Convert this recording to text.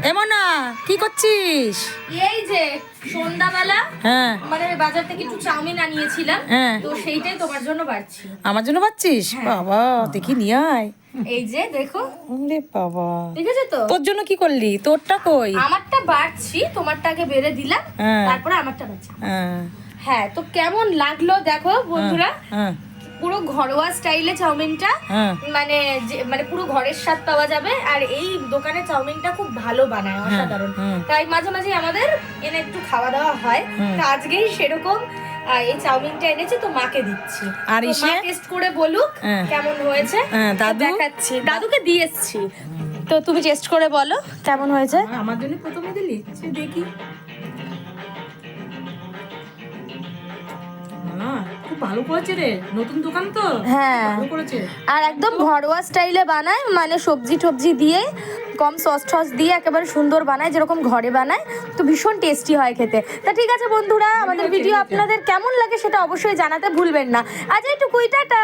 এমন না, কি করছিস? এই যে সন্ধ্যাবেলা হ্যাঁ মানে বাজার থেকে একটু চাউমিন আনিয়েছিলাম, হ্যাঁ। তো সেইটাই তোমার জন্য বাড়ছি। আমার জন্য পাচ্ছিস? বাবা দেখি নিয়ে আয়। এই যে দেখো, ওরে বাবা, দেখেছো তো? তোর জন্য কি করলি? তোরটা কই? আমারটা বাড়ছি, তোমারটা আগে বেড়ে দিলাম, হ্যাঁ। তারপরে আমারটা বাড়ছি। হ্যাঁ হ্যাঁ, তো কেমন লাগলো দেখো বন্ধুরা, হ্যাঁ পুরো ঘরোয়া স্টাইলে চাউমিনটা, হ্যাঁ মানে পুরো ঘরের স্বাদ পাওয়া যাবে। আর এই দোকানে চাউমিনটা খুব ভালো বানায়, অসাধারণ। তাই মাঝে মাঝে আমাদের এনে একটু খাওয়া দাওয়া হয়। তো আজকেই সেরকম এই চাউমিনটা এনেছি, তো মাকে দিচ্ছি। আর তো ইসে? মা টেস্ট করে বলুক কেমন হয়েছে। দাদু? দেখাচ্ছি, দাদুকে দিয়ে এসছি। তো তুমি টেস্ট করে বলো কেমন হয়েছে। আমার জন্য প্রথমে দিলি, দেখি। খুব ভালো করেছে রে, নতুন দোকান তো। হ্যাঁ, ভালো করেছে। আর একদম ঘরোয়া স্টাইলে বানায়, মানে সবজি টবজি দিয়ে, কম সস টস দিয়ে একেবারে সুন্দর বানায়, যেরকম ঘরে বানায়। তো ভীষণ টেস্টি হয় খেতে। তা ঠিক আছে বন্ধুরা, আমাদের ভিডিও আপনাদের কেমন লাগে সেটা অবশ্যই জানাতে ভুলবেন না। আজ এইটুকুই, টাটা।